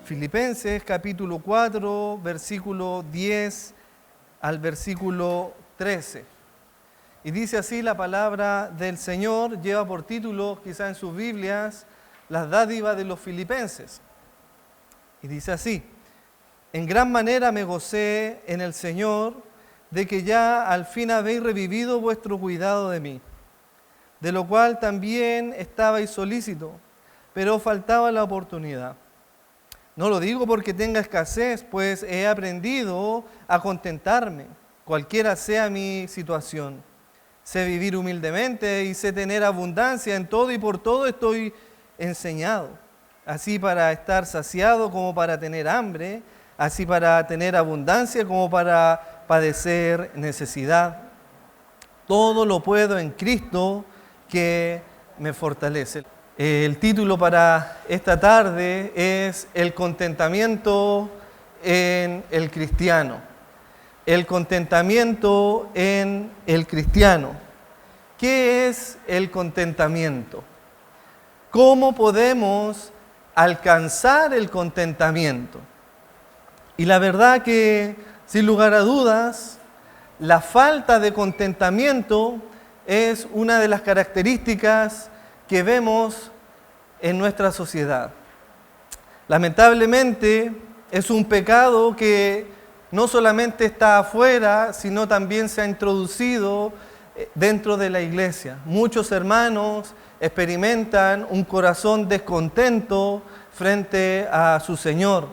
Filipenses capítulo 4, versículo 10 al versículo 13. Y dice así la palabra del Señor, lleva por título, quizá en sus Biblias, las dádivas de los filipenses. Y dice así: en gran manera me gocé en el Señor de que ya al fin habéis revivido vuestro cuidado de mí, de lo cual también estabais solícito, pero faltaba la oportunidad. No lo digo porque tenga escasez, pues he aprendido a contentarme, cualquiera sea mi situación. Sé vivir humildemente y sé tener abundancia en todo, y por todo estoy enseñado. Así para estar saciado como para tener hambre, así para tener abundancia como para padecer necesidad. Todo lo puedo en Cristo que me fortalece. El título para esta tarde es El contentamiento en el cristiano. El contentamiento en el cristiano. ¿Qué es el contentamiento? ¿Cómo podemos alcanzar el contentamiento? Y la verdad que, sin lugar a dudas, la falta de contentamiento es una de las características que vemos en nuestra sociedad. Lamentablemente es un pecado que no solamente está afuera, sino también se ha introducido dentro de la iglesia. Muchos hermanos experimentan un corazón descontento frente a su Señor.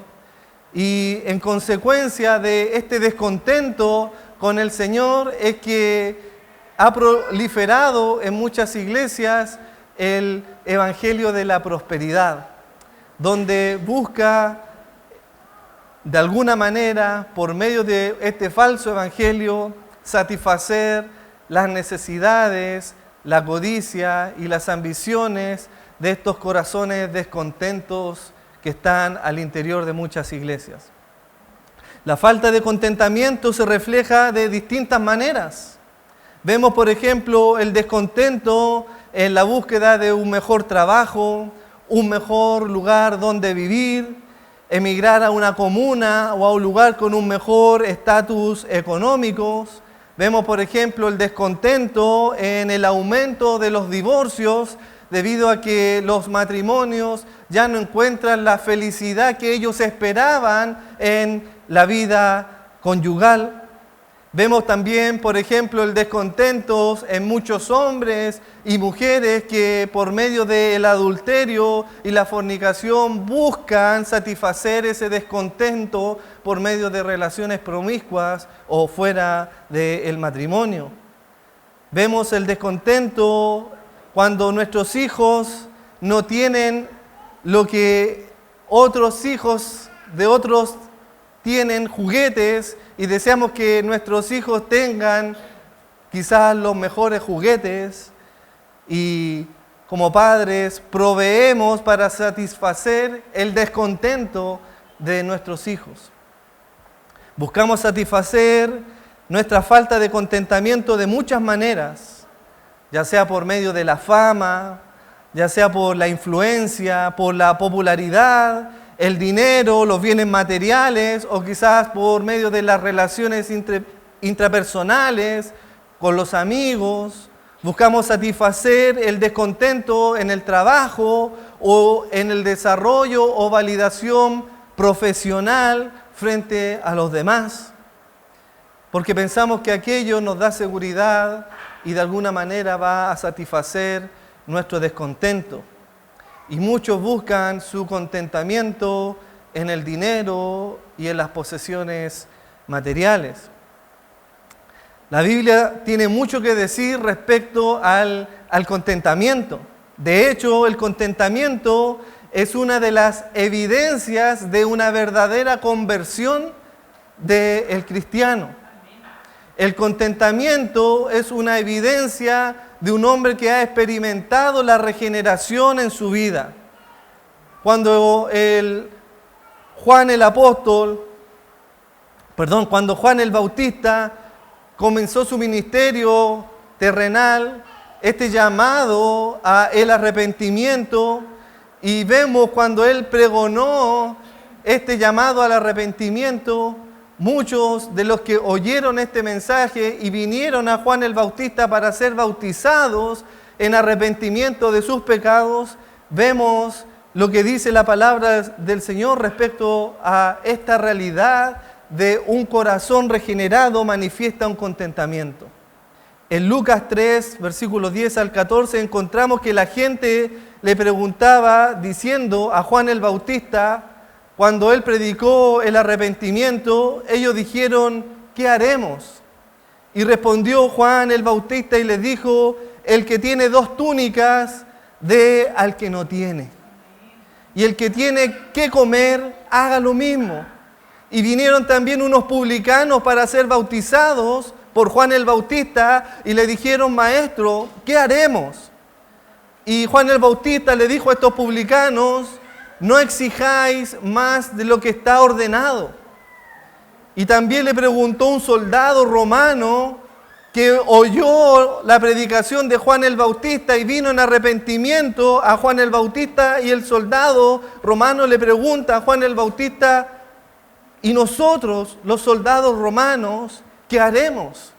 Y en consecuencia de este descontento con el Señor es que ha proliferado en muchas iglesias el evangelio de la prosperidad, donde busca de alguna manera, por medio de este falso evangelio, satisfacer las necesidades, la codicia y las ambiciones de estos corazones descontentos que están al interior de muchas iglesias. La falta de contentamiento se refleja de distintas maneras. Vemos, por ejemplo, el descontento en la búsqueda de un mejor trabajo, un mejor lugar donde vivir, emigrar a una comuna o a un lugar con un mejor estatus económico. Vemos, por ejemplo, el descontento en el aumento de los divorcios debido a que los matrimonios ya no encuentran la felicidad que ellos esperaban en la vida conyugal. Vemos también, por ejemplo, el descontento en muchos hombres y mujeres que por medio del adulterio y la fornicación buscan satisfacer ese descontento por medio de relaciones promiscuas o fuera del matrimonio. Vemos el descontento cuando nuestros hijos no tienen lo que otros hijos de otros tienen, juguetes, y deseamos que nuestros hijos tengan quizás los mejores juguetes, y como padres proveemos para satisfacer el descontento de nuestros hijos. Buscamos satisfacer nuestra falta de contentamiento de muchas maneras, ya sea por medio de la fama, ya sea por la influencia, por la popularidad, el dinero, los bienes materiales, o quizás por medio de las relaciones intrapersonales con los amigos. Buscamos satisfacer el descontento en el trabajo o en el desarrollo o validación profesional frente a los demás, porque pensamos que aquello nos da seguridad y de alguna manera va a satisfacer nuestro descontento. Y muchos buscan su contentamiento en el dinero y en las posesiones materiales. La Biblia tiene mucho que decir respecto al contentamiento. De hecho, el contentamiento es una de las evidencias de una verdadera conversión del cristiano. El contentamiento es una evidencia de un hombre que ha experimentado la regeneración en su vida. Cuando Juan el Bautista comenzó su ministerio terrenal, este llamado a el arrepentimiento, y vemos cuando él pregonó este llamado al arrepentimiento, muchos de los que oyeron este mensaje y vinieron a Juan el Bautista para ser bautizados en arrepentimiento de sus pecados, vemos lo que dice la palabra del Señor respecto a esta realidad de un corazón regenerado manifiesta un contentamiento. En Lucas 3, versículos 10 al 14, encontramos que la gente le preguntaba diciendo a Juan el Bautista, cuando él predicó el arrepentimiento, ellos dijeron, ¿qué haremos? Y respondió Juan el Bautista y les dijo, el que tiene 2 túnicas, dé al que no tiene. Y el que tiene que comer, haga lo mismo. Y vinieron también unos publicanos para ser bautizados por Juan el Bautista y le dijeron, maestro, ¿qué haremos? Y Juan el Bautista le dijo a estos publicanos, no exijáis más de lo que está ordenado. Y también le preguntó un soldado romano que oyó la predicación de Juan el Bautista y vino en arrepentimiento a Juan el Bautista, y el soldado romano le pregunta a Juan el Bautista, ¿y nosotros, los soldados romanos, qué haremos?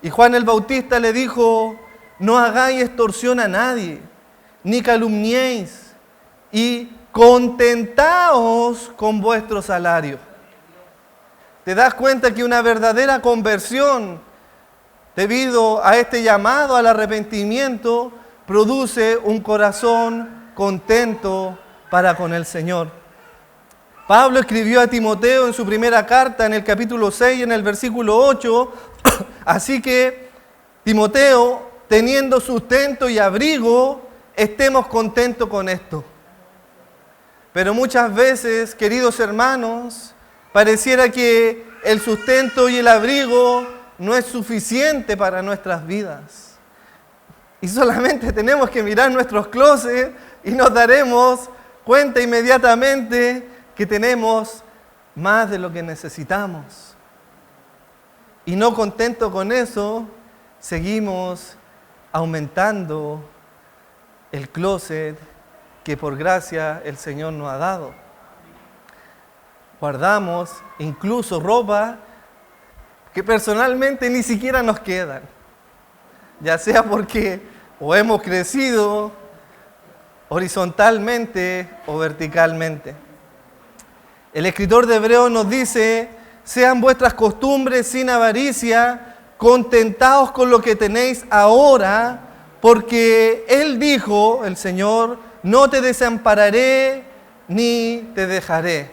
Y Juan el Bautista le dijo, no hagáis extorsión a nadie, ni calumniéis, y contentaos con vuestro salario. ¿Te das cuenta que una verdadera conversión, debido a este llamado al arrepentimiento, produce un corazón contento para con el Señor? Pablo escribió a Timoteo en su primera carta, en el capítulo 6, en el versículo 8, así que, Timoteo, teniendo sustento y abrigo, estemos contentos con esto. Pero muchas veces, queridos hermanos, pareciera que el sustento y el abrigo no es suficiente para nuestras vidas. Y solamente tenemos que mirar nuestros closets y nos daremos cuenta inmediatamente que tenemos más de lo que necesitamos. Y no contentos con eso, seguimos aumentando el closet que por gracia el Señor nos ha dado. Guardamos incluso ropa que personalmente ni siquiera nos quedan, ya sea porque o hemos crecido horizontalmente o verticalmente. El escritor de Hebreos nos dice, sean vuestras costumbres sin avaricia, contentaos con lo que tenéis ahora, porque Él dijo, el Señor, no te desampararé ni te dejaré.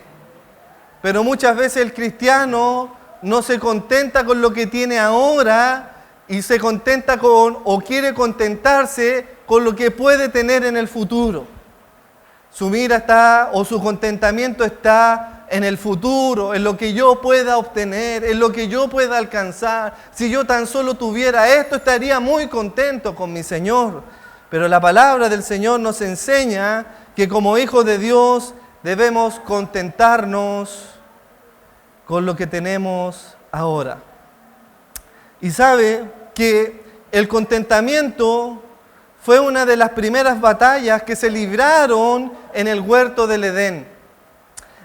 Pero muchas veces el cristiano no se contenta con lo que tiene ahora y se contenta con, o quiere contentarse con lo que puede tener en el futuro. Su mira está, o su contentamiento está en el futuro, en lo que yo pueda obtener, en lo que yo pueda alcanzar. Si yo tan solo tuviera esto, estaría muy contento con mi Señor. Pero la palabra del Señor nos enseña que como hijos de Dios debemos contentarnos con lo que tenemos ahora. Y sabe que el contentamiento fue una de las primeras batallas que se libraron en el huerto del Edén.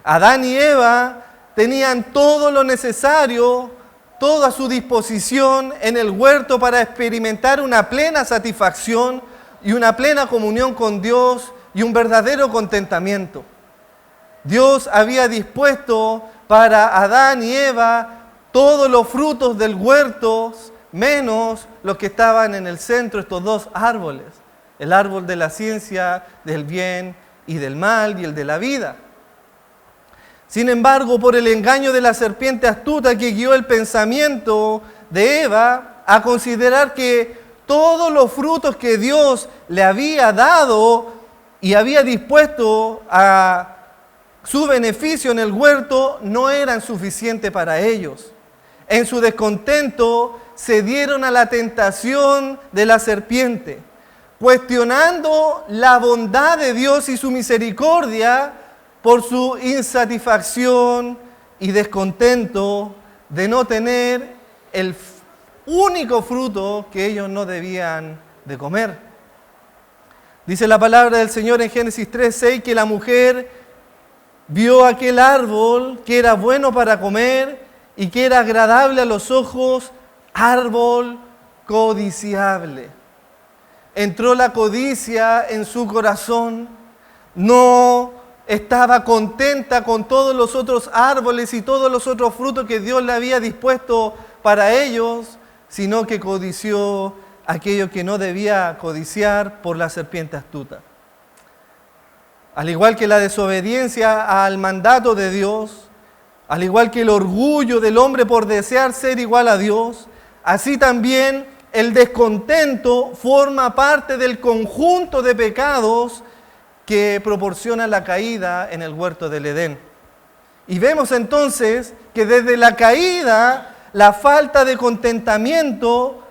Adán y Eva tenían todo lo necesario, toda su disposición en el huerto para experimentar una plena satisfacción y una plena comunión con Dios y un verdadero contentamiento. Dios había dispuesto para Adán y Eva todos los frutos del huerto, menos los que estaban en el centro, estos 2 árboles, el árbol de la ciencia del bien y del mal y el de la vida. Sin embargo, por el engaño de la serpiente astuta que guió el pensamiento de Eva a considerar que todos los frutos que Dios le había dado y había dispuesto a su beneficio en el huerto no eran suficientes para ellos. En su descontento se dieron a la tentación de la serpiente, cuestionando la bondad de Dios y su misericordia por su insatisfacción y descontento de no tener el único fruto que ellos no debían de comer. Dice la palabra del Señor en Génesis 3:6 que la mujer vio aquel árbol que era bueno para comer y que era agradable a los ojos, árbol codiciable. Entró la codicia en su corazón, no estaba contenta con todos los otros árboles y todos los otros frutos que Dios le había dispuesto para ellos, sino que codició aquello que no debía codiciar por la serpiente astuta. Al igual que la desobediencia al mandato de Dios, al igual que el orgullo del hombre por desear ser igual a Dios, así también el descontento forma parte del conjunto de pecados que proporciona la caída en el huerto del Edén. Y vemos entonces que desde la caída, la falta de contentamiento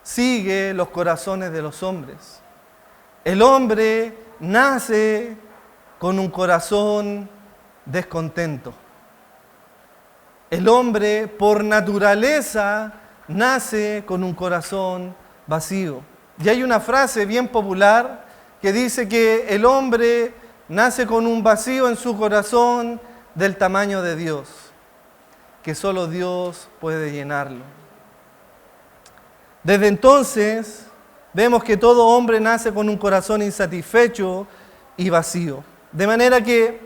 sigue los corazones de los hombres. El hombre nace con un corazón descontento. El hombre, por naturaleza, nace con un corazón vacío. Y hay una frase bien popular que dice que el hombre nace con un vacío en su corazón del tamaño de Dios, que solo Dios puede llenarlo. Desde entonces, vemos que todo hombre nace con un corazón insatisfecho y vacío. De manera que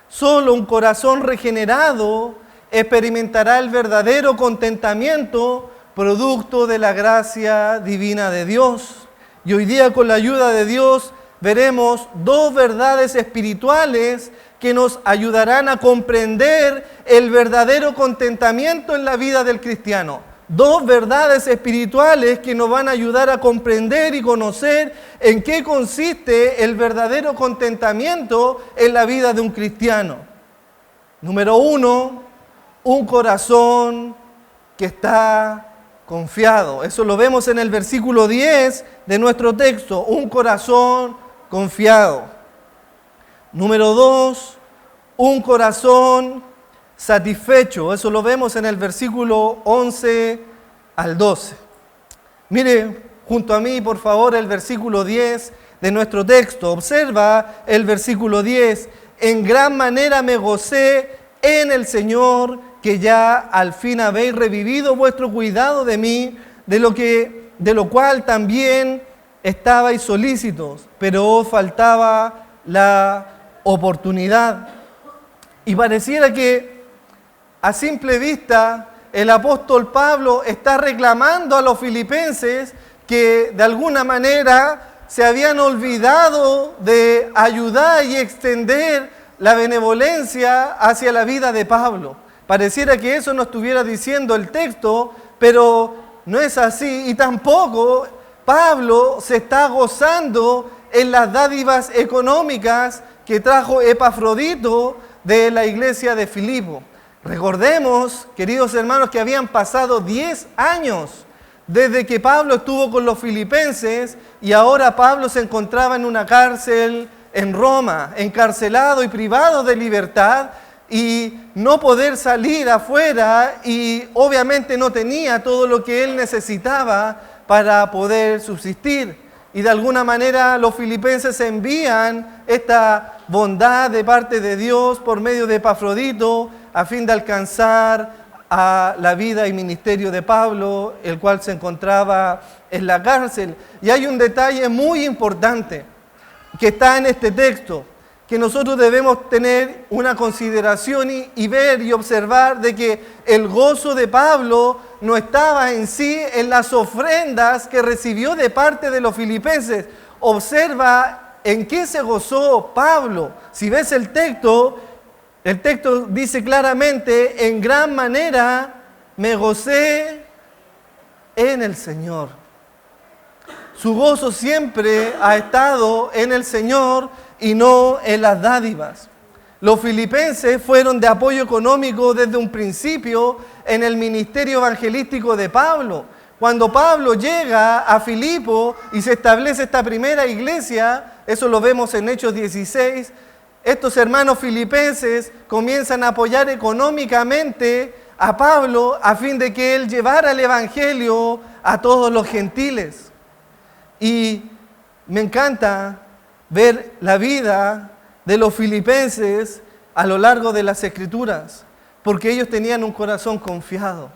solo un corazón regenerado experimentará el verdadero contentamiento producto de la gracia divina de Dios. Y hoy día, con la ayuda de Dios, veremos dos verdades espirituales que nos ayudarán a comprender el verdadero contentamiento en la vida del cristiano. Dos verdades espirituales que nos van a ayudar a comprender y conocer en qué consiste el verdadero contentamiento en la vida de un cristiano. Número uno, un corazón que está confiado. Eso lo vemos en el versículo 10 de nuestro texto. Un corazón confiado. Número 2, un corazón satisfecho. Eso lo vemos en el versículo 11 al 12. Mire junto a mí, por favor, el versículo 10 de nuestro texto. Observa el versículo 10. En gran manera me gocé en el Señor, que ya al fin habéis revivido vuestro cuidado de mí, de lo cual también estabais solícitos, pero os faltaba la oportunidad. Y pareciera que a simple vista el apóstol Pablo está reclamando a los filipenses que de alguna manera se habían olvidado de ayudar y extender la benevolencia hacia la vida de Pablo. Pareciera que eso no estuviera diciendo el texto, pero no es así. Y tampoco Pablo se está gozando en las dádivas económicas que trajo Epafrodito de la iglesia de Filipo. Recordemos, queridos hermanos, que habían pasado 10 años desde que Pablo estuvo con los filipenses y ahora Pablo se encontraba en una cárcel en Roma, encarcelado y privado de libertad, y no poder salir afuera, y obviamente no tenía todo lo que él necesitaba para poder subsistir. Y de alguna manera los filipenses envían esta bondad de parte de Dios por medio de Epafrodito a fin de alcanzar a la vida y ministerio de Pablo, el cual se encontraba en la cárcel. Y hay un detalle muy importante que está en este texto, que nosotros debemos tener una consideración y ver y observar, de que el gozo de Pablo no estaba en sí en las ofrendas que recibió de parte de los filipenses. Observa en qué se gozó Pablo. Si ves el texto dice claramente: en gran manera me gocé en el Señor. Su gozo siempre ha estado en el Señor y no en las dádivas. Los filipenses fueron de apoyo económico desde un principio en el ministerio evangelístico de Pablo. Cuando Pablo llega a Filipo y se establece esta primera iglesia, eso lo vemos en Hechos 16, estos hermanos filipenses comienzan a apoyar económicamente a Pablo a fin de que él llevara el evangelio a todos los gentiles. Y me encanta ver la vida de los filipenses a lo largo de las Escrituras, porque ellos tenían un corazón confiado,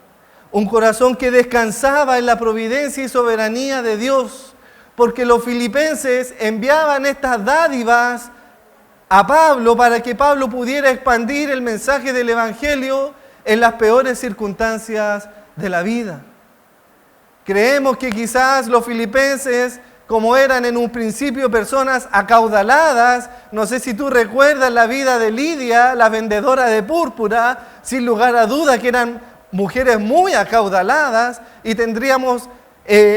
un corazón que descansaba en la providencia y soberanía de Dios, porque los filipenses enviaban estas dádivas a Pablo para que Pablo pudiera expandir el mensaje del Evangelio en las peores circunstancias de la vida. Creemos que quizás los filipenses, como eran en un principio personas acaudaladas, no sé si tú recuerdas la vida de Lidia, la vendedora de púrpura, sin lugar a duda que eran mujeres muy acaudaladas, y tendríamos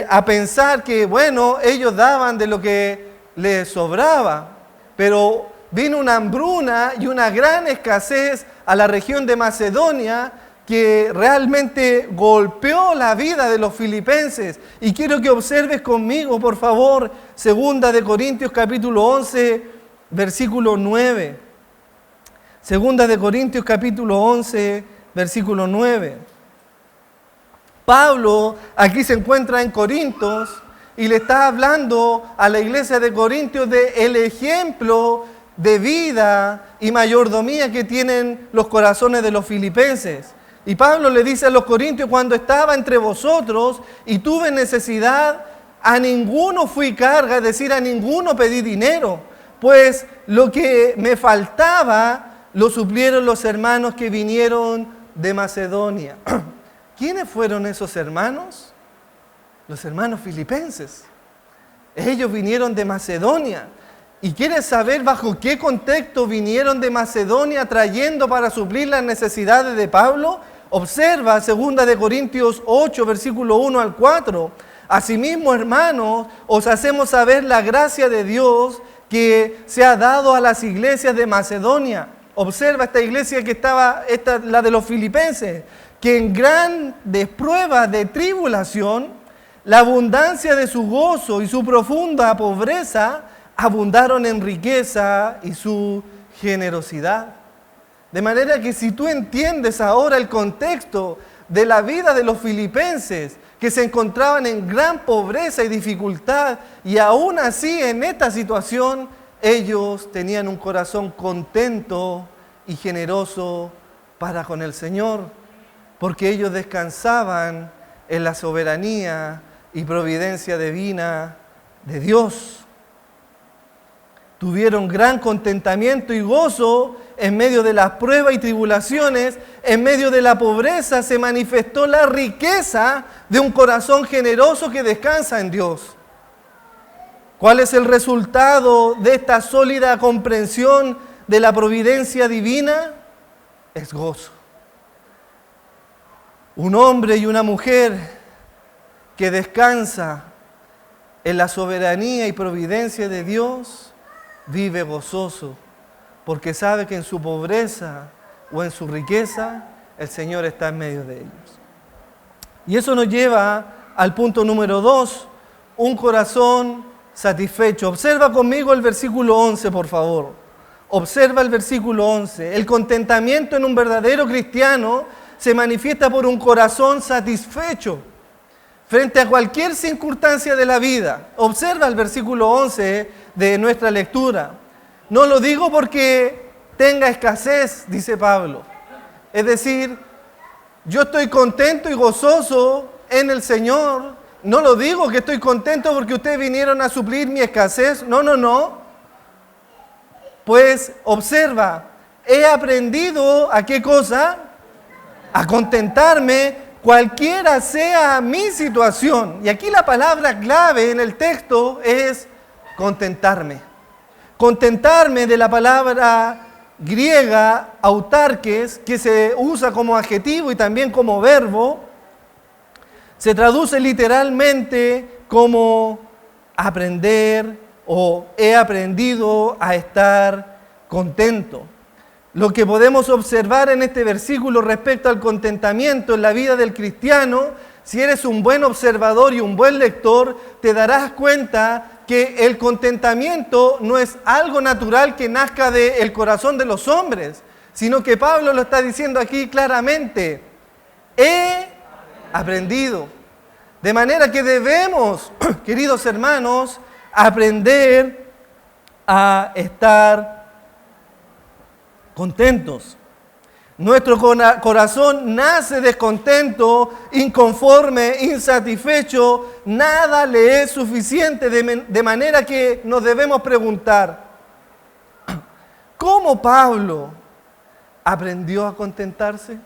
a pensar que, bueno, ellos daban de lo que les sobraba, pero vino una hambruna y una gran escasez a la región de Macedonia que realmente golpeó la vida de los filipenses. Y quiero que observes conmigo, por favor, 2 Corintios capítulo 11, versículo 9. 2 Corintios capítulo 11, versículo 9. Pablo aquí se encuentra en Corintios y le está hablando a la iglesia de Corintios de el ejemplo de vida y mayordomía que tienen los corazones de los filipenses. Y Pablo le dice a los corintios: cuando estaba entre vosotros y tuve necesidad, a ninguno fui carga, es decir, a ninguno pedí dinero, pues lo que me faltaba lo suplieron los hermanos que vinieron de Macedonia. ¿Quiénes fueron esos hermanos? Los hermanos filipenses. Ellos vinieron de Macedonia. ¿Y quieres saber bajo qué contexto vinieron de Macedonia trayendo para suplir las necesidades de Pablo? Observa 2 Corintios 8, versículo 1 al 4. Asimismo, hermanos, os hacemos saber la gracia de Dios que se ha dado a las iglesias de Macedonia. Observa esta iglesia que estaba, la de los filipenses, que en grandes pruebas de tribulación, la abundancia de su gozo y su profunda pobreza abundaron en riqueza y su generosidad. De manera que si tú entiendes ahora el contexto de la vida de los filipenses, que se encontraban en gran pobreza y dificultad, y aún así en esta situación ellos tenían un corazón contento y generoso para con el Señor, porque ellos descansaban en la soberanía y providencia divina de Dios. Tuvieron gran contentamiento y gozo en medio de las pruebas y tribulaciones. En medio de la pobreza se manifestó la riqueza de un corazón generoso que descansa en Dios. ¿Cuál es el resultado de esta sólida comprensión de la providencia divina? Es gozo. Un hombre y una mujer que descansa en la soberanía y providencia de Dios vive gozoso, porque sabe que en su pobreza o en su riqueza el Señor está en medio de ellos. Y eso nos lleva al punto número 2, un corazón satisfecho. Observa conmigo el versículo 11, por favor. Observa el versículo 11. El contentamiento en un verdadero cristiano se manifiesta por un corazón satisfecho frente a cualquier circunstancia de la vida. Observa el versículo 11 de nuestra lectura. No lo digo porque tenga escasez, dice Pablo. Es decir, yo estoy contento y gozoso en el Señor. No lo digo que estoy contento porque ustedes vinieron a suplir mi escasez. No. Pues observa, he aprendido ¿a qué cosa? A contentarme cualquiera sea mi situación. Y aquí la palabra clave en el texto es contentarme. Contentarme, de la palabra griega autarques, que se usa como adjetivo y también como verbo, se traduce literalmente como aprender o he aprendido a estar contento. Lo que podemos observar en este versículo respecto al contentamiento en la vida del cristiano, si eres un buen observador y un buen lector, te darás cuenta que el contentamiento no es algo natural que nazca del corazón de los hombres, sino que Pablo lo está diciendo aquí claramente. He aprendido. De manera que debemos, queridos hermanos, aprender a estar contentos. Nuestro corazón nace descontento, inconforme, insatisfecho. Nada le es suficiente, de manera que nos debemos preguntar, ¿cómo Pablo aprendió a contentarse?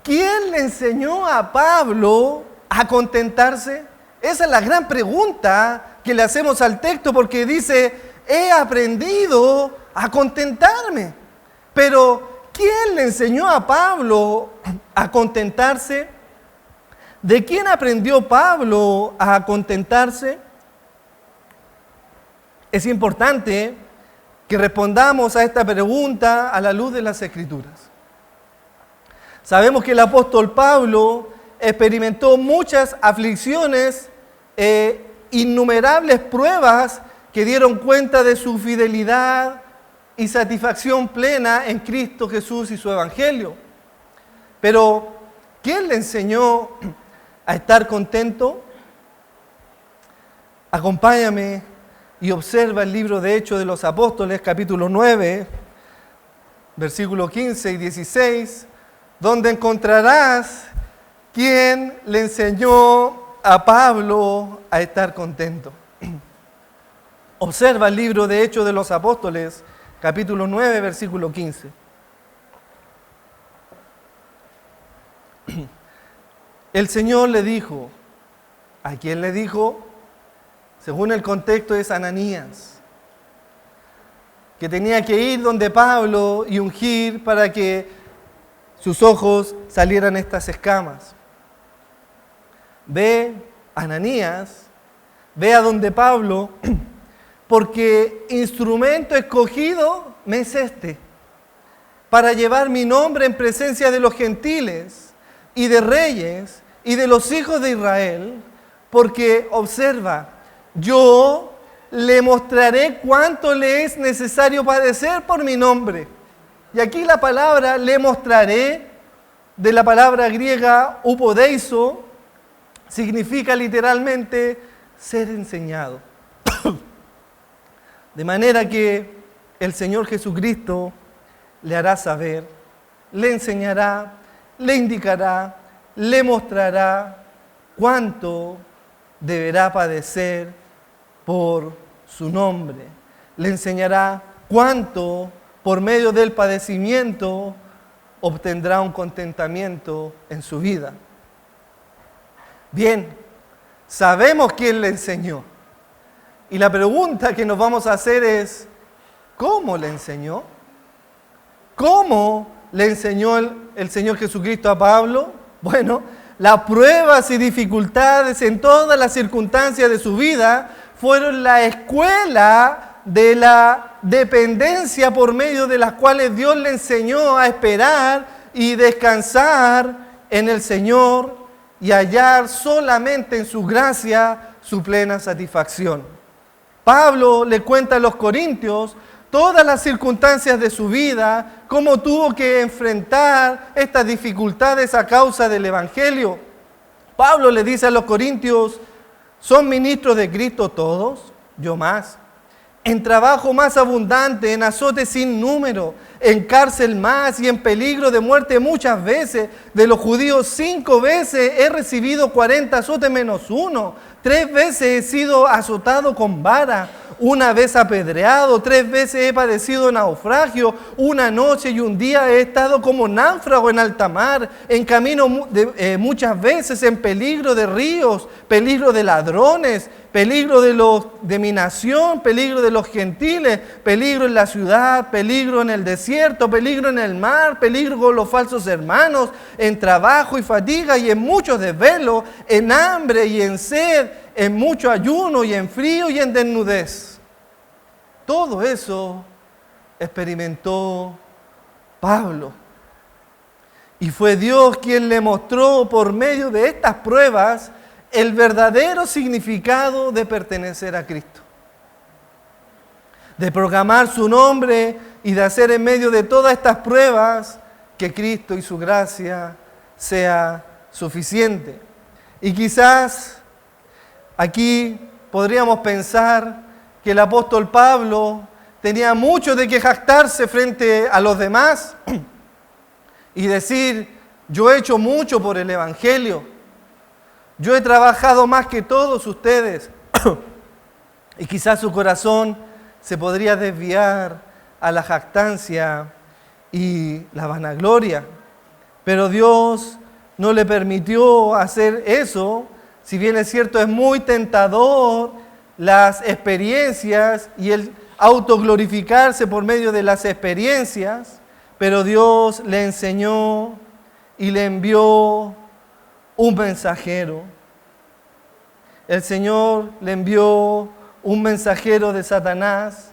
¿Quién le enseñó a Pablo a contentarse? Esa es la gran pregunta que le hacemos al texto, porque dice, he aprendido a contentarme. Pero, ¿quién le enseñó a Pablo a contentarse? ¿De quién aprendió Pablo a contentarse? Es importante que respondamos a esta pregunta a la luz de las Escrituras. Sabemos que el apóstol Pablo experimentó muchas aflicciones, innumerables pruebas que dieron cuenta de su fidelidad y satisfacción plena en Cristo Jesús y su Evangelio. Pero, ¿quién le enseñó a estar contento? Acompáñame y observa el libro de Hechos de los Apóstoles, capítulo 9, versículos 15 y 16, donde encontrarás quién le enseñó a Pablo a estar contento. Observa el libro de Hechos de los Apóstoles, capítulo 9, versículo 15. El Señor le dijo, ¿a quién le dijo? Según el contexto es Ananías, que tenía que ir donde Pablo y ungir para que sus ojos salieran estas escamas. Ve, Ananías, ve a donde Pablo, porque instrumento escogido me es este, para llevar mi nombre en presencia de los gentiles y de reyes y de los hijos de Israel, porque, observa, yo le mostraré cuánto le es necesario padecer por mi nombre. Y aquí la palabra le mostraré, de la palabra griega upodeizo, significa literalmente ser enseñado. De manera que el Señor Jesucristo le hará saber, le enseñará, le indicará, le mostrará cuánto deberá padecer por su nombre. Le enseñará cuánto, por medio del padecimiento, obtendrá un contentamiento en su vida. Bien, sabemos quién le enseñó. Y la pregunta que nos vamos a hacer es, ¿cómo le enseñó? ¿Cómo le enseñó el Señor Jesucristo a Pablo? Bueno, las pruebas y dificultades en todas las circunstancias de su vida fueron la escuela de la dependencia por medio de las cuales Dios le enseñó a esperar y descansar en el Señor y hallar solamente en su gracia su plena satisfacción. Pablo le cuenta a los corintios todas las circunstancias de su vida, cómo tuvo que enfrentar estas dificultades a causa del Evangelio. Pablo le dice a los corintios, ¿son ministros de Cristo todos? Yo más. En trabajo más abundante, en azote sin número, en cárcel más y en peligro de muerte muchas veces. De los judíos 5 veces he recibido 40 azotes menos 1. 3 veces he sido azotado con vara, 1 vez apedreado, 3 veces he padecido naufragio, 1 noche y 1 día he estado como náufrago en alta mar, en camino muchas veces en peligro de ríos, peligro de ladrones, peligro de mi nación, peligro de los gentiles, peligro en la ciudad, peligro en el desierto, peligro en el mar, peligro con los falsos hermanos, en trabajo y fatiga y en muchos desvelos, en hambre y en sed, en mucho ayuno y en frío y en desnudez. Todo eso experimentó Pablo. Y fue Dios quien le mostró por medio de estas pruebas el verdadero significado de pertenecer a Cristo. De proclamar su nombre y de hacer en medio de todas estas pruebas que Cristo y su gracia sea suficiente. Y quizás aquí podríamos pensar que el apóstol Pablo tenía mucho de qué jactarse frente a los demás y decir, yo he hecho mucho por el Evangelio, yo he trabajado más que todos ustedes. Y quizás su corazón se podría desviar a la jactancia y la vanagloria. Pero Dios no le permitió hacer eso. Si bien es cierto, es muy tentador las experiencias y el autoglorificarse por medio de las experiencias, pero Dios le enseñó y le envió un mensajero. El Señor le envió un mensajero de Satanás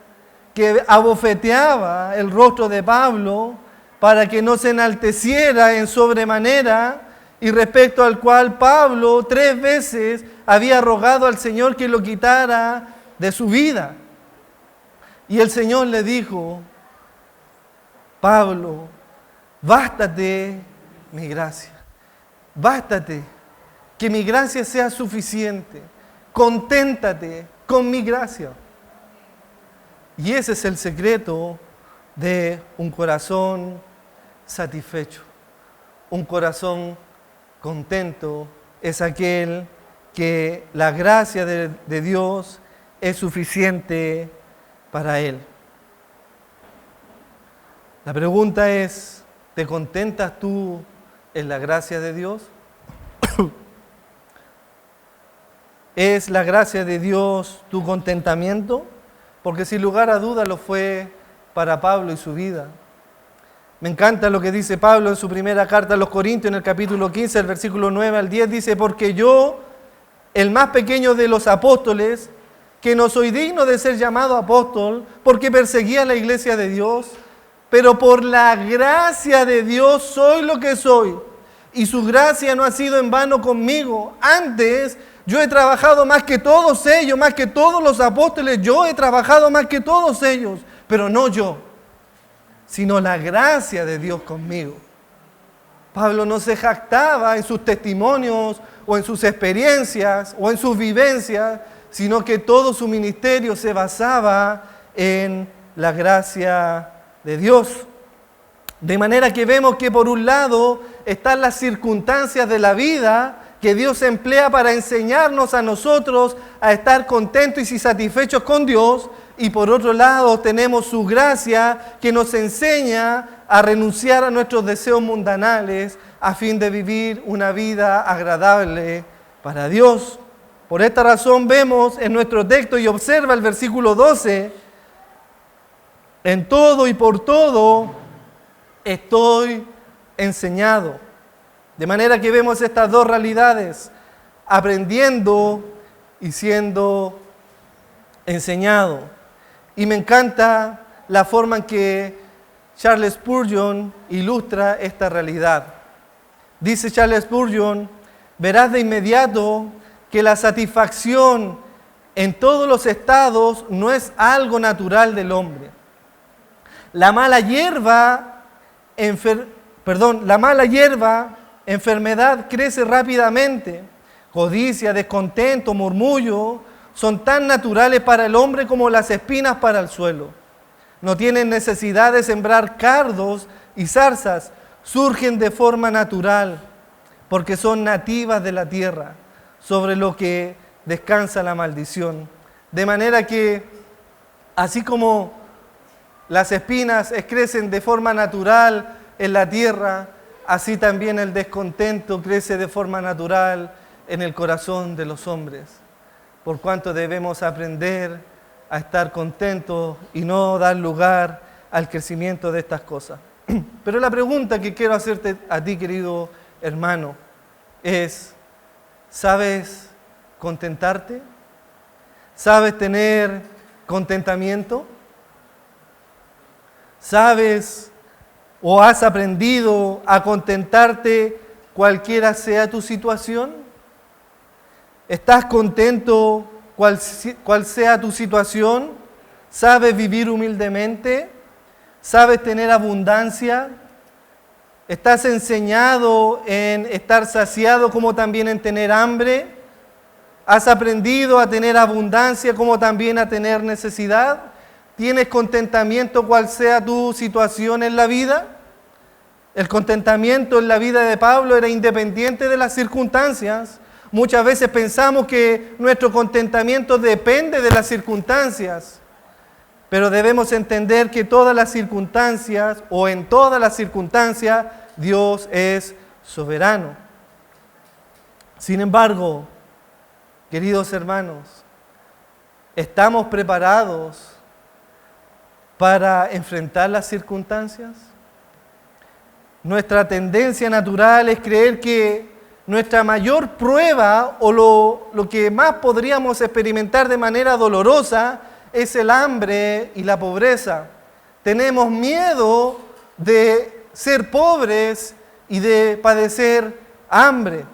que abofeteaba el rostro de Pablo para que no se enalteciera en sobremanera, y respecto al cual Pablo 3 veces había rogado al Señor que lo quitara de su vida. Y el Señor le dijo, Pablo, bástate mi gracia, bástate, que mi gracia sea suficiente, conténtate con mi gracia. Y ese es el secreto de un corazón satisfecho. Un corazón contento es aquel que la gracia de Dios es suficiente para él. La pregunta es, ¿te contentas tú en la gracia de Dios? ¿Es la gracia de Dios tu contentamiento? Porque sin lugar a dudas lo fue para Pablo y su vida. Me encanta lo que dice Pablo en su primera carta a los Corintios, en el capítulo 15, el versículo 9 al 10, dice, porque yo, el más pequeño de los apóstoles, que no soy digno de ser llamado apóstol, porque perseguía la iglesia de Dios, pero por la gracia de Dios soy lo que soy, y su gracia no ha sido en vano conmigo. Antes, yo he trabajado más que todos ellos, más que todos los apóstoles, yo he trabajado más que todos ellos, pero no yo, sino la gracia de Dios conmigo. Pablo no se jactaba en sus testimonios o en sus experiencias o en sus vivencias, sino que todo su ministerio se basaba en la gracia de Dios. De manera que vemos que por un lado están las circunstancias de la vida que Dios emplea para enseñarnos a nosotros a estar contentos y satisfechos con Dios, y por otro lado tenemos su gracia que nos enseña a renunciar a nuestros deseos mundanales a fin de vivir una vida agradable para Dios. Por esta razón vemos en nuestro texto, y observa el versículo 12, en todo y por todo estoy enseñado. De manera que vemos estas dos realidades, aprendiendo y siendo enseñado. Y me encanta la forma en que Charles Spurgeon ilustra esta realidad. Dice Charles Spurgeon, verás de inmediato que la satisfacción en todos los estados no es algo natural del hombre. La mala hierba, enfermedad crece rápidamente. Codicia, descontento, murmullo son tan naturales para el hombre como las espinas para el suelo. No tienen necesidad de sembrar cardos y zarzas, surgen de forma natural, porque son nativas de la tierra, sobre lo que descansa la maldición. De manera que, así como las espinas crecen de forma natural en la tierra, así también el descontento crece de forma natural en el corazón de los hombres. Por cuanto debemos aprender a estar contentos y no dar lugar al crecimiento de estas cosas. Pero la pregunta que quiero hacerte a ti, querido hermano, es, ¿sabes contentarte? ¿Sabes tener contentamiento? ¿Sabes o has aprendido a contentarte cualquiera sea tu situación? ¿Estás contento cual sea tu situación? ¿Sabes vivir humildemente? ¿Sabes tener abundancia? ¿Estás enseñado en estar saciado como también en tener hambre? ¿Has aprendido a tener abundancia como también a tener necesidad? ¿Tienes contentamiento cual sea tu situación en la vida? El contentamiento en la vida de Pablo era independiente de las circunstancias. Muchas veces pensamos que nuestro contentamiento depende de las circunstancias, pero debemos entender que todas las circunstancias, o en todas las circunstancias, Dios es soberano. Sin embargo, queridos hermanos, ¿estamos preparados para enfrentar las circunstancias? Nuestra tendencia natural es creer que nuestra mayor prueba o lo que más podríamos experimentar de manera dolorosa es el hambre y la pobreza. Tenemos miedo de ser pobres y de padecer hambre.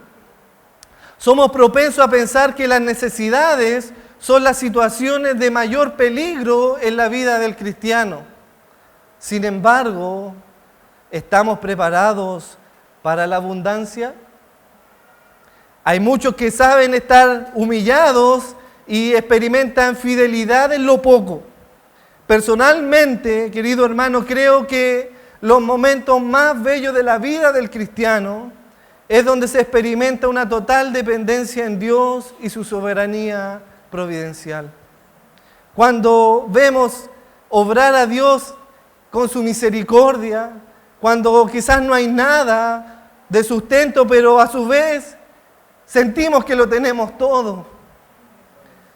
Somos propensos a pensar que las necesidades son las situaciones de mayor peligro en la vida del cristiano. Sin embargo, ¿estamos preparados para la abundancia? Hay muchos que saben estar humillados y experimentan fidelidad en lo poco. Personalmente, querido hermano, creo que los momentos más bellos de la vida del cristiano es donde se experimenta una total dependencia en Dios y su soberanía providencial. Cuando vemos obrar a Dios con su misericordia, cuando quizás no hay nada de sustento, pero a su vez sentimos que lo tenemos todo.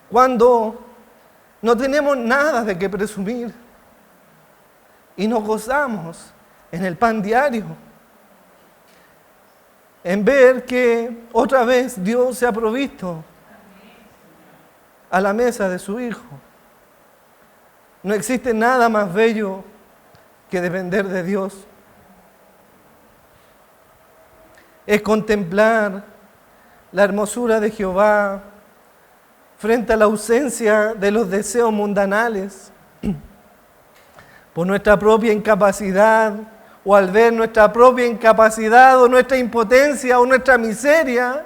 Cuando no tenemos nada de qué presumir y nos gozamos en el pan diario, en ver que otra vez Dios se ha provisto a la mesa de su Hijo. No existe nada más bello que depender de Dios. Es contemplar la hermosura de Jehová frente a la ausencia de los deseos mundanales. Por nuestra propia incapacidad, o al ver nuestra propia incapacidad, o nuestra impotencia, o nuestra miseria,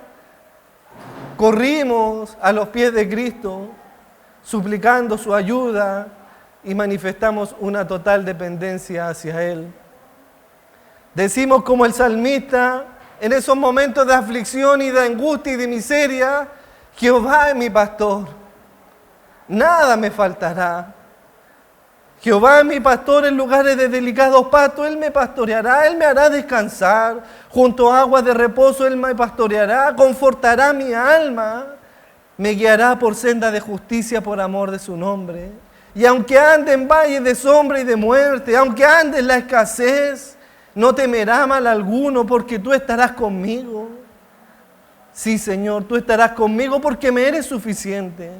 corrimos a los pies de Cristo, suplicando su ayuda y manifestamos una total dependencia hacia Él. Decimos como el salmista, en esos momentos de aflicción y de angustia y de miseria, Jehová es mi pastor, nada me faltará. Jehová es mi pastor en lugares de delicados pastos, Él me pastoreará, Él me hará descansar, junto a aguas de reposo Él me pastoreará, confortará mi alma, me guiará por senda de justicia por amor de su nombre. Y aunque ande en valles de sombra y de muerte, aunque ande en la escasez, no temerá mal alguno porque tú estarás conmigo. Sí, Señor, tú estarás conmigo porque me eres suficiente.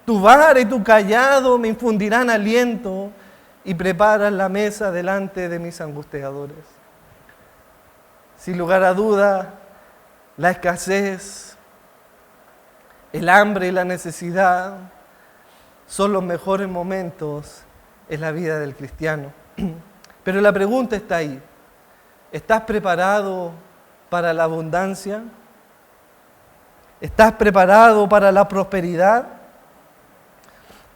Tu vara y tu cayado me infundirán aliento y preparan la mesa delante de mis angustiadores. Sin lugar a duda, la escasez, el hambre y la necesidad son los mejores momentos en la vida del cristiano. Pero la pregunta está ahí. ¿Estás preparado para la abundancia? ¿Estás preparado para la prosperidad?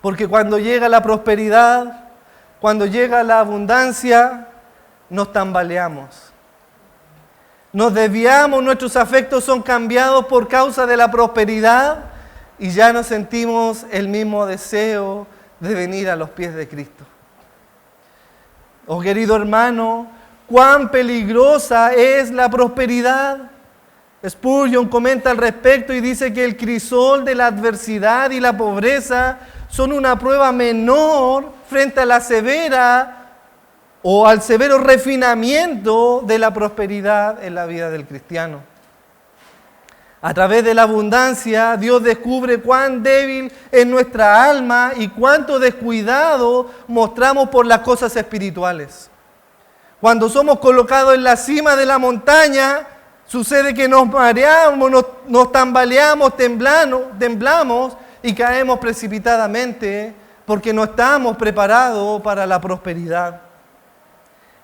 Porque cuando llega la prosperidad, cuando llega la abundancia, nos tambaleamos. Nos desviamos, nuestros afectos son cambiados por causa de la prosperidad y ya no sentimos el mismo deseo de venir a los pies de Cristo. Oh querido hermano, cuán peligrosa es la prosperidad. Spurgeon comenta al respecto y dice que el crisol de la adversidad y la pobreza son una prueba menor frente a la severa o al severo refinamiento de la prosperidad en la vida del cristiano. A través de la abundancia, Dios descubre cuán débil es nuestra alma y cuánto descuidado mostramos por las cosas espirituales. Cuando somos colocados en la cima de la montaña, sucede que nos mareamos, nos tambaleamos, temblamos y caemos precipitadamente porque no estamos preparados para la prosperidad.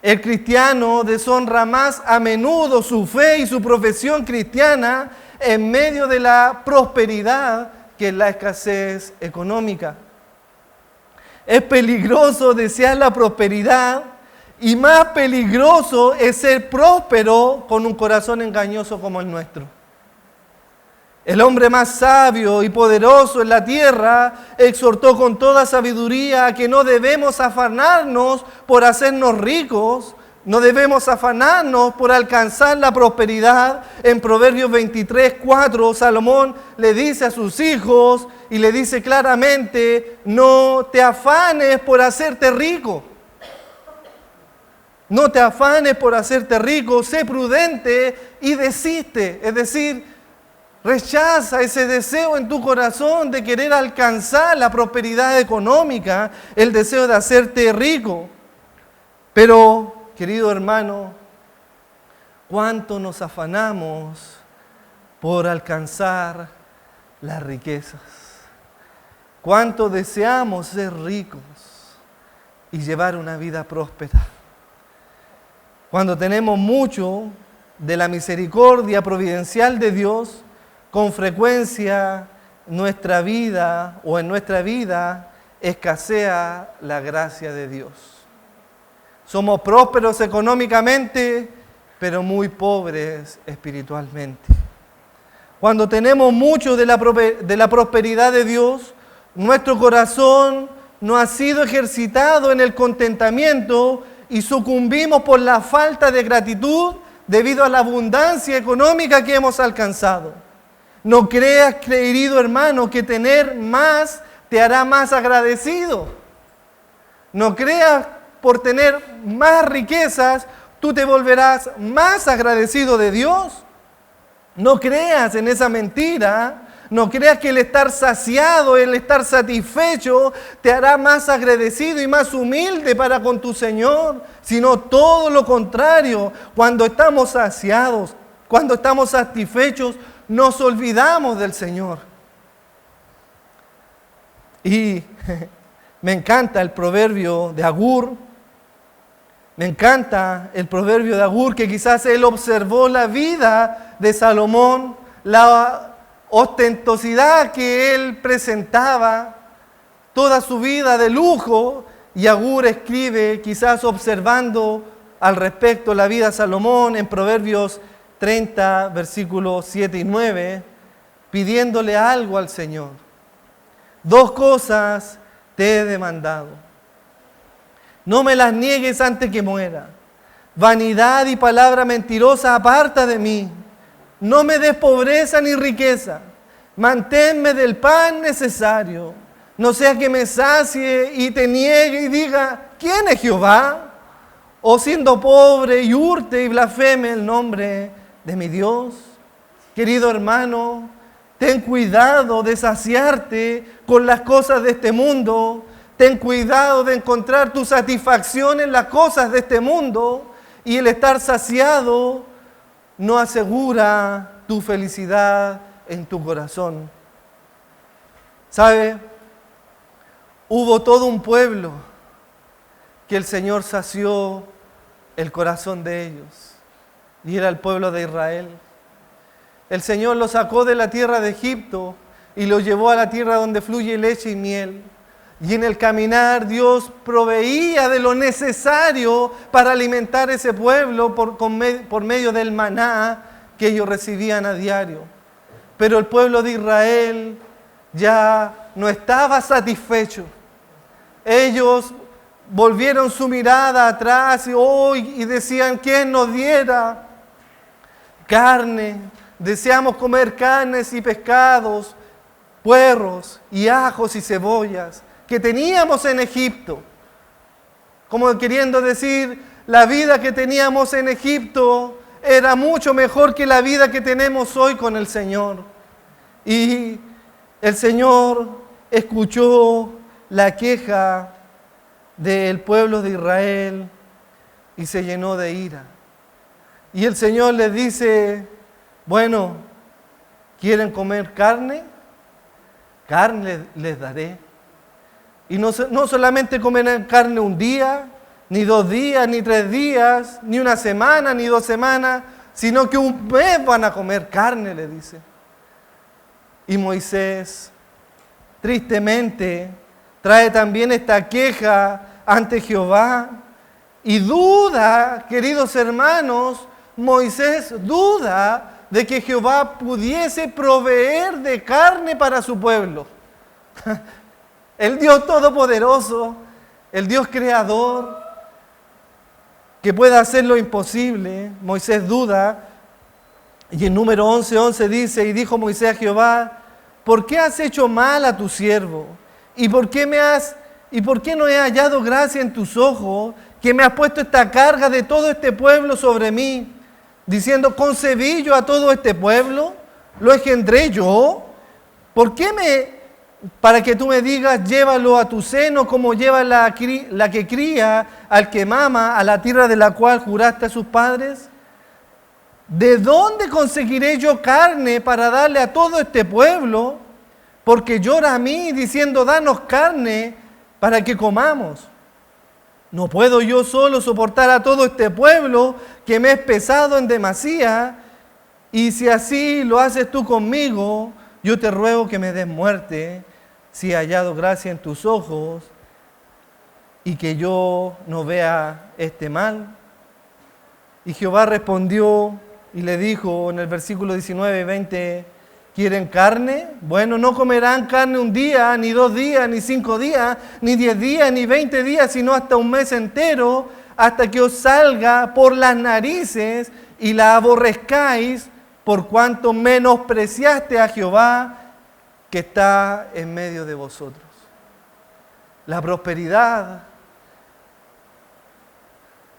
El cristiano deshonra más a menudo su fe y su profesión cristiana en medio de la prosperidad que en la escasez económica. Es peligroso desear la prosperidad y más peligroso es ser próspero con un corazón engañoso como el nuestro. El hombre más sabio y poderoso en la tierra exhortó con toda sabiduría a que no debemos afanarnos por hacernos ricos, no debemos afanarnos por alcanzar la prosperidad. En Proverbios 23:4, Salomón le dice a sus hijos y le dice claramente: no te afanes por hacerte rico. No te afanes por hacerte rico, sé prudente y desiste. Es decir, rechaza ese deseo en tu corazón de querer alcanzar la prosperidad económica, el deseo de hacerte rico. Pero, querido hermano, ¿cuánto nos afanamos por alcanzar las riquezas? ¿Cuánto deseamos ser ricos y llevar una vida próspera? Cuando tenemos mucho de la misericordia providencial de Dios, con frecuencia nuestra vida o en nuestra vida escasea la gracia de Dios. Somos prósperos económicamente, pero muy pobres espiritualmente. Cuando tenemos mucho de la prosperidad de Dios, nuestro corazón no ha sido ejercitado en el contentamiento y sucumbimos por la falta de gratitud debido a la abundancia económica que hemos alcanzado. No creas, querido hermano, que tener más te hará más agradecido. No creas por tener más riquezas, tú te volverás más agradecido de Dios. No creas en esa mentira. No creas que el estar saciado, el estar satisfecho, te hará más agradecido y más humilde para con tu Señor, sino todo lo contrario. Cuando estamos saciados, cuando estamos satisfechos, nos olvidamos del Señor. Y me encanta el proverbio de Agur. Me encanta el proverbio de Agur, que quizás él observó la vida de Salomón, la ostentosidad que él presentaba, toda su vida de lujo, y Agur escribe, quizás observando al respecto la vida de Salomón en Proverbios 30, versículos 7 y 9, pidiéndole algo al Señor. 2 cosas te he demandado. No me las niegues antes que muera. Vanidad y palabra mentirosa aparta de mí. No me des pobreza ni riqueza. Manténme del pan necesario. No sea que me sacie y te niegue y diga: ¿quién es Jehová? O siendo pobre y hurte y blasfeme el nombre de mi Dios. Querido hermano, ten cuidado de saciarte con las cosas de este mundo. Ten cuidado de encontrar tu satisfacción en las cosas de este mundo. Y el estar saciado no asegura tu felicidad en tu corazón. ¿Sabe? Hubo todo un pueblo que el Señor sació el corazón de ellos. Y era el pueblo de Israel. El Señor los sacó de la tierra de Egipto y los llevó a la tierra donde fluye leche y miel. Y en el caminar Dios proveía de lo necesario para alimentar ese pueblo por medio del maná que ellos recibían a diario. Pero el pueblo de Israel ya no estaba satisfecho. Ellos volvieron su mirada atrás y decían: ¿quién nos diera carne? Deseamos comer carnes y pescados, puerros y ajos y cebollas que teníamos en Egipto. Como queriendo decir, la vida que teníamos en Egipto era mucho mejor que la vida que tenemos hoy con el Señor. Y el Señor escuchó la queja del pueblo de Israel y se llenó de ira. Y el Señor les dice: bueno, ¿quieren comer carne? Carne les daré. Y no solamente comerán carne un día, ni 2 días, ni 3 días, ni una semana, ni 2 semanas, sino que un mes van a comer carne, le dice. Y Moisés, tristemente, trae también esta queja ante Jehová y duda, queridos hermanos, Moisés duda de que Jehová pudiese proveer de carne para su pueblo. El Dios Todopoderoso, el Dios Creador, que pueda hacer lo imposible. Moisés duda. Y en número 11:11 dice, y dijo Moisés a Jehová, ¿por qué has hecho mal a tu siervo? ¿Y por qué no he hallado gracia en tus ojos, que me has puesto esta carga de todo este pueblo sobre mí? Diciendo, ¿concebí yo a todo este pueblo? ¿Lo engendré yo? ¿Por qué para que tú me digas, llévalo a tu seno, como lleva la que cría al que mama, a la tierra de la cual juraste a sus padres? ¿De dónde conseguiré yo carne para darle a todo este pueblo? Porque llora a mí diciendo, danos carne para que comamos. ¿No puedo yo solo soportar a todo este pueblo que me es pesado en demasía? Y si así lo haces tú conmigo, yo te ruego que me des muerte, si he hallado gracia en tus ojos, y que yo no vea este mal. Y Jehová respondió y le dijo en el versículo 19 y 20, ¿quieren carne? Bueno, no comerán carne un día, ni 2 días, ni 5 días, ni 10 días, ni 20 días, sino hasta un mes entero, hasta que os salga por las narices y la aborrezcáis, por cuanto menospreciaste a Jehová que está en medio de vosotros. La prosperidad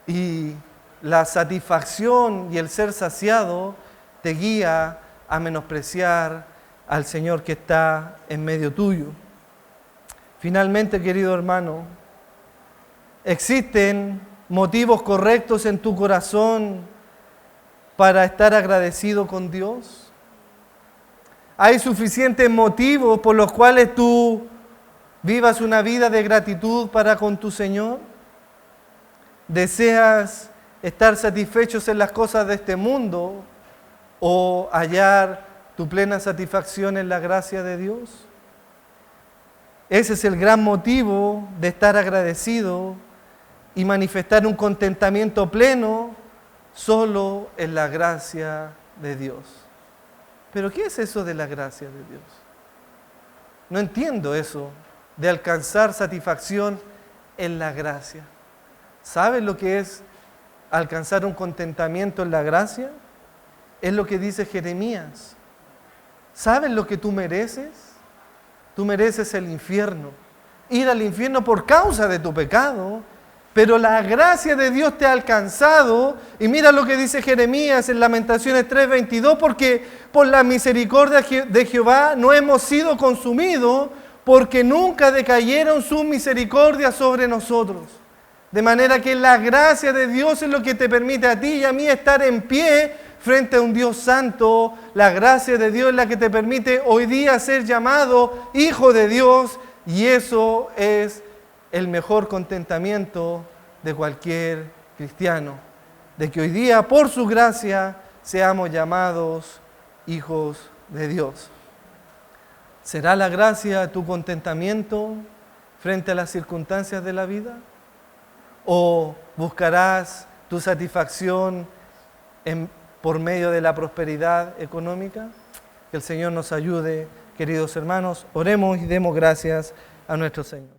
y la satisfacción y el ser saciado te guía a menospreciar al Señor que está en medio tuyo. Finalmente, querido hermano, ¿existen motivos correctos en tu corazón para estar agradecido con Dios? ¿Hay suficientes motivos por los cuales tú vivas una vida de gratitud para con tu Señor? ¿Deseas estar satisfechos en las cosas de este mundo o hallar tu plena satisfacción en la gracia de Dios? Ese es el gran motivo de estar agradecido y manifestar un contentamiento pleno solo en la gracia de Dios. ¿Pero qué es eso de la gracia de Dios? No entiendo eso de alcanzar satisfacción en la gracia. ¿Sabes lo que es alcanzar un contentamiento en la gracia? Es lo que dice Jeremías. ¿Sabes lo que tú mereces? Tú mereces el infierno, ir al infierno por causa de tu pecado, pero la gracia de Dios te ha alcanzado, y mira lo que dice Jeremías en Lamentaciones 3:22, porque por la misericordia de Jehová no hemos sido consumidos, porque nunca decayeron sus misericordias sobre nosotros. De manera que la gracia de Dios es lo que te permite a ti y a mí estar en pie frente a un Dios santo. La gracia de Dios es la que te permite hoy día ser llamado hijo de Dios, y eso es el mejor contentamiento de cualquier cristiano, de que hoy día por su gracia seamos llamados hijos de Dios. ¿Será la gracia tu contentamiento frente a las circunstancias de la vida? ¿O buscarás tu satisfacción por medio de la prosperidad económica? Que el Señor nos ayude, queridos hermanos. Oremos y demos gracias a nuestro Señor.